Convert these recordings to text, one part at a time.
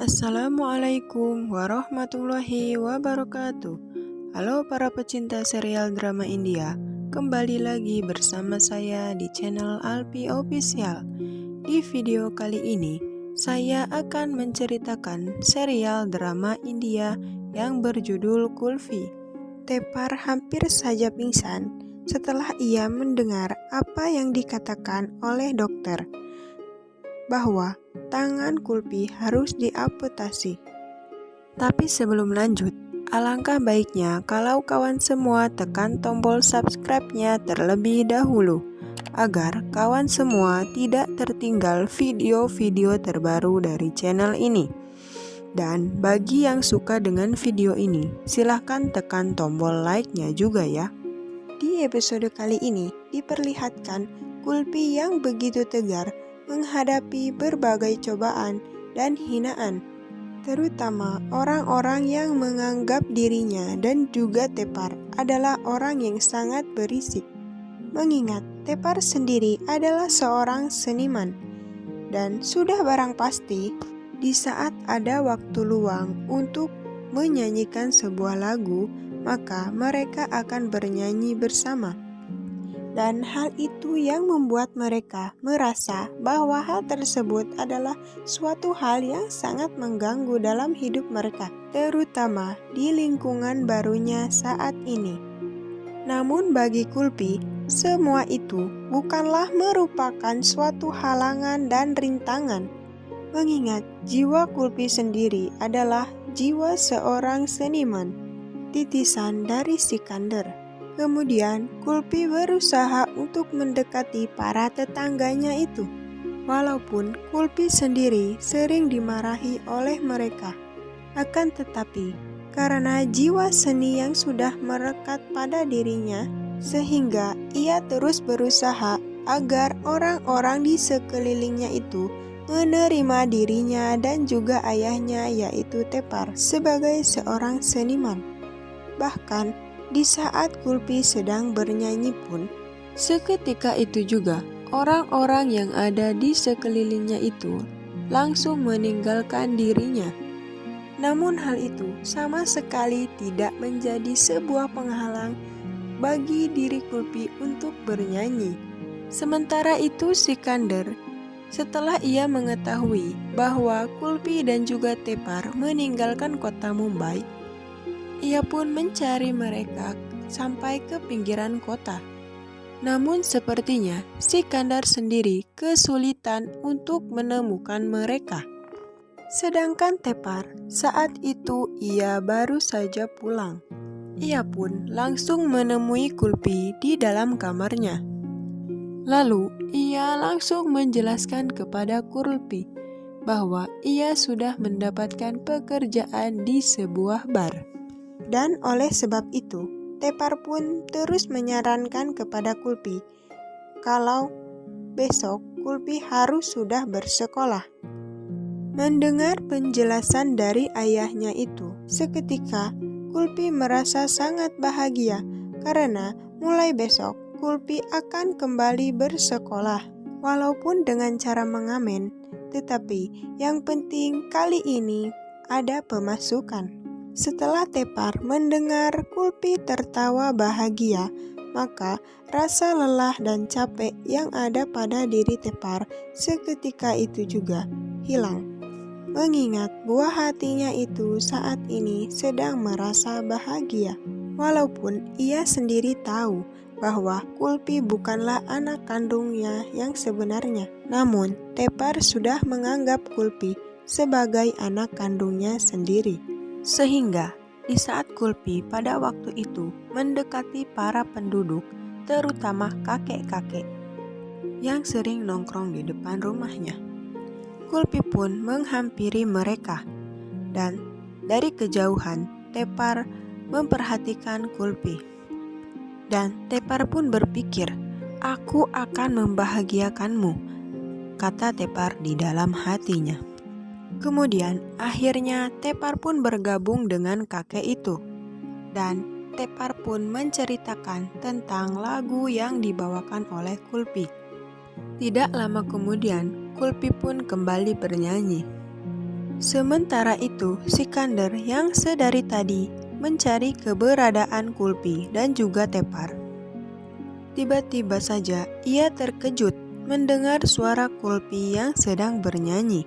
Assalamualaikum warahmatullahi wabarakatuh. Halo para pecinta serial drama India, kembali lagi bersama saya di channel Alpi Official. Di video kali ini, saya akan menceritakan serial drama India yang berjudul Kulfi. Tepar hampir saja pingsan setelah ia mendengar apa yang dikatakan oleh dokter, bahwa tangan Kulfi harus diamputasi. Tapi sebelum lanjut, alangkah baiknya kalau kawan semua tekan tombol subscribe-nya terlebih dahulu, agar kawan semua tidak tertinggal video-video terbaru dari channel ini. Dan bagi yang suka dengan video ini, silahkan tekan tombol like-nya juga ya. Di episode kali ini diperlihatkan Kulfi yang begitu tegar menghadapi berbagai cobaan dan hinaan, terutama orang-orang yang menganggap dirinya dan juga Tepar adalah orang yang sangat berisik. Mengingat Tepar sendiri adalah seorang seniman, dan sudah barang pasti di saat ada waktu luang untuk menyanyikan sebuah lagu, maka mereka akan bernyanyi bersama. Dan hal itu yang membuat mereka merasa bahwa hal tersebut adalah suatu hal yang sangat mengganggu dalam hidup mereka, terutama di lingkungan barunya saat ini. Namun bagi Kulfi, semua itu bukanlah merupakan suatu halangan dan rintangan. Mengingat jiwa Kulfi sendiri adalah jiwa seorang seniman, titisan dari Sikandar. Kemudian, Kulfi berusaha untuk mendekati para tetangganya itu. Walaupun Kulfi sendiri sering dimarahi oleh mereka, akan tetapi karena jiwa seni yang sudah melekat pada dirinya, sehingga ia terus berusaha agar orang-orang di sekelilingnya itu menerima dirinya dan juga ayahnya, yaitu Tepar, sebagai seorang seniman. Bahkan di saat Kulfi sedang bernyanyi pun, seketika itu juga orang-orang yang ada di sekelilingnya itu langsung meninggalkan dirinya. Namun hal itu sama sekali tidak menjadi sebuah penghalang bagi diri Kulfi untuk bernyanyi. Sementara itu Sikandar, setelah ia mengetahui bahwa Kulfi dan juga Tepar meninggalkan kota Mumbai, ia pun mencari mereka sampai ke pinggiran kota. Namun sepertinya Sikandar sendiri kesulitan untuk menemukan mereka. Sedangkan Tepar saat itu ia baru saja pulang. Ia pun langsung menemui Kulfi di dalam kamarnya. Lalu ia langsung menjelaskan kepada Kulfi bahwa ia sudah mendapatkan pekerjaan di sebuah bar. Dan oleh sebab itu, Tepar pun terus menyarankan kepada Kulfi kalau besok Kulfi harus sudah bersekolah. Mendengar penjelasan dari ayahnya itu, seketika Kulfi merasa sangat bahagia karena mulai besok Kulfi akan kembali bersekolah. Walaupun dengan cara mengamen, tetapi yang penting kali ini ada pemasukan. Setelah Tepar mendengar Kulfi tertawa bahagia, maka rasa lelah dan capek yang ada pada diri Tepar seketika itu juga hilang. Mengingat buah hatinya itu saat ini sedang merasa bahagia. Walaupun ia sendiri tahu bahwa Kulfi bukanlah anak kandungnya yang sebenarnya, namun Tepar sudah menganggap Kulfi sebagai anak kandungnya sendiri. Sehingga di saat Kulfi pada waktu itu mendekati para penduduk, terutama kakek-kakek yang sering nongkrong di depan rumahnya, Kulfi pun menghampiri mereka. Dan dari kejauhan Tepar memperhatikan Kulfi. Dan Tepar pun berpikir, "Aku akan membahagiakanmu," kata Tepar di dalam hatinya. Kemudian akhirnya Tepar pun bergabung dengan kakek itu. Dan Tepar pun menceritakan tentang lagu yang dibawakan oleh Kulfi. Tidak lama kemudian Kulfi pun kembali bernyanyi. Sementara itu, Sikandar yang sedari tadi mencari keberadaan Kulpi dan juga Tepar. Tiba-tiba saja ia terkejut mendengar suara Kulpi yang sedang bernyanyi.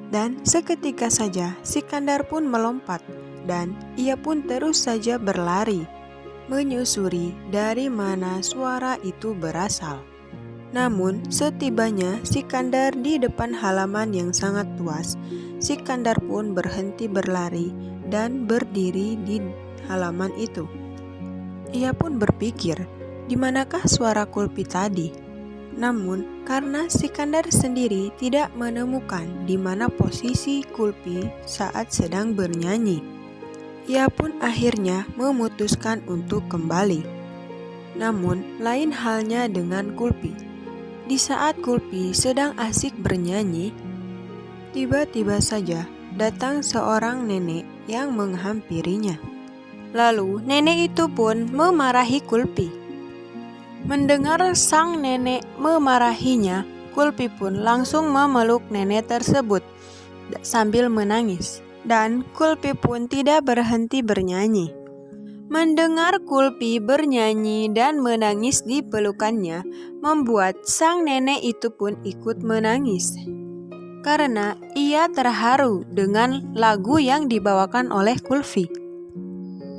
Dan seketika saja Sikandar pun melompat dan ia pun terus saja berlari, menyusuri dari mana suara itu berasal. Namun setibanya Sikandar di depan halaman yang sangat luas, Sikandar pun berhenti berlari dan berdiri di halaman itu. Ia pun berpikir, di manakah suara Kulpi tadi? Namun karena Sikandar sendiri tidak menemukan di mana posisi Kulpi saat sedang bernyanyi, ia pun akhirnya memutuskan untuk kembali. Namun lain halnya dengan Kulpi. Di saat Kulpi sedang asik bernyanyi, tiba-tiba saja datang seorang nenek yang menghampirinya. Lalu nenek itu pun memarahi Kulpi. Mendengar sang nenek memarahinya, Kulpi pun langsung memeluk nenek tersebut sambil menangis. Dan Kulpi pun tidak berhenti bernyanyi. Mendengar Kulpi bernyanyi dan menangis di pelukannya, membuat sang nenek itu pun ikut menangis. Karena ia terharu dengan lagu yang dibawakan oleh Kulpi.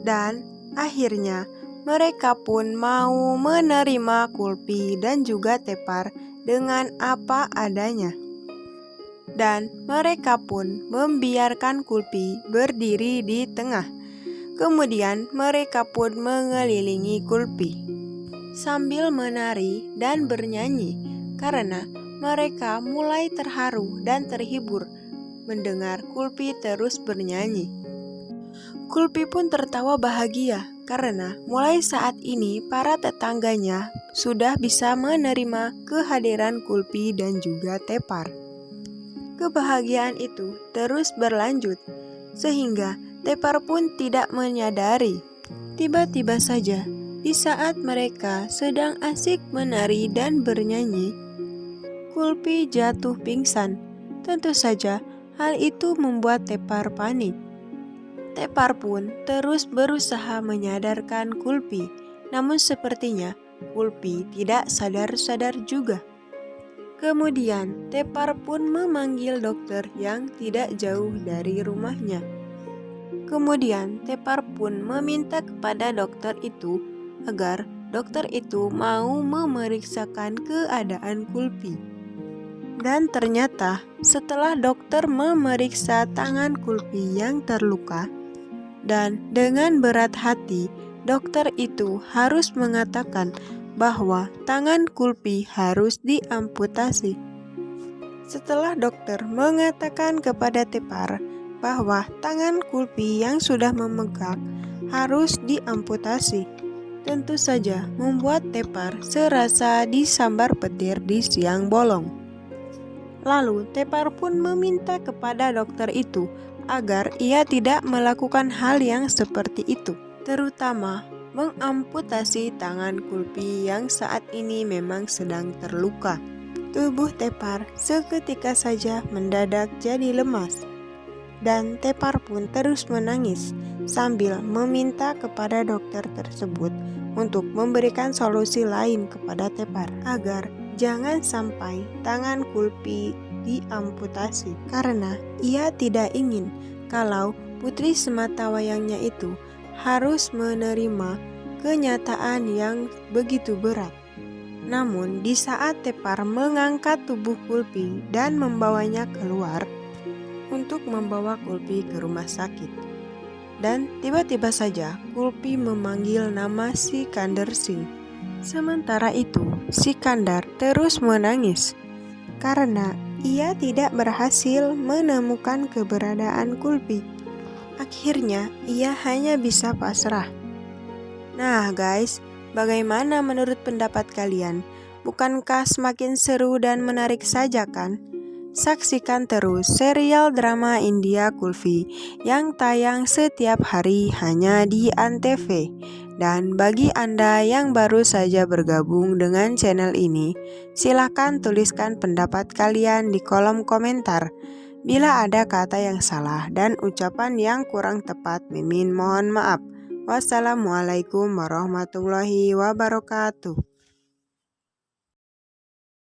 Dan akhirnya mereka pun mau menerima Kulpi dan juga Tepar dengan apa adanya. Dan mereka pun membiarkan Kulpi berdiri di tengah. Kemudian mereka pun mengelilingi Kulpi sambil menari dan bernyanyi karena mereka mulai terharu dan terhibur mendengar Kulpi terus bernyanyi. Kulpi pun tertawa bahagia karena mulai saat ini para tetangganya sudah bisa menerima kehadiran Kulpi dan juga Tepar. Kebahagiaan itu terus berlanjut sehingga Tepar pun tidak menyadari. Tiba-tiba saja, di saat mereka sedang asik menari dan bernyanyi, Kulpi jatuh pingsan. Tentu saja, hal itu membuat Tepar panik. Tepar pun terus berusaha menyadarkan Kulpi, namun sepertinya Kulpi tidak sadar-sadar juga. Kemudian, Tepar pun memanggil dokter yang tidak jauh dari rumahnya. Kemudian Tepar pun meminta kepada dokter itu agar dokter itu mau memeriksakan keadaan Kulpi. Dan ternyata setelah dokter memeriksa tangan Kulpi yang terluka, dan dengan berat hati dokter itu harus mengatakan bahwa tangan Kulpi harus diamputasi. Setelah dokter mengatakan kepada Tepar bahwa tangan Kulpi yang sudah memegak harus diamputasi, tentu saja membuat Tepar serasa disambar petir di siang bolong. Lalu Tepar pun meminta kepada dokter itu agar ia tidak melakukan hal yang seperti itu, terutama mengamputasi tangan Kulpi yang saat ini memang sedang terluka. Tubuh Tepar seketika saja mendadak jadi lemas. Dan Tepar pun terus menangis sambil meminta kepada dokter tersebut untuk memberikan solusi lain kepada Tepar agar jangan sampai tangan Kulpi diamputasi karena ia tidak ingin kalau putri sematawayangnya itu harus menerima kenyataan yang begitu berat. Namun di saat Tepar mengangkat tubuh Kulpi dan membawanya keluar untuk membawa Kulpi ke rumah sakit. Dan tiba-tiba saja Kulpi memanggil nama Sikandar Singh. Sementara itu Sikandar terus menangis karena ia tidak berhasil menemukan keberadaan Kulpi. Akhirnya ia hanya bisa pasrah. Nah guys, bagaimana menurut pendapat kalian? Bukankah semakin seru dan menarik saja kan? Saksikan terus serial drama India Kulfi yang tayang setiap hari hanya di ANTV. Dan bagi Anda yang baru saja bergabung dengan channel ini, silahkan tuliskan pendapat kalian di kolom komentar. Bila ada kata yang salah dan ucapan yang kurang tepat, Mimin mohon maaf. Wassalamualaikum warahmatullahi wabarakatuh.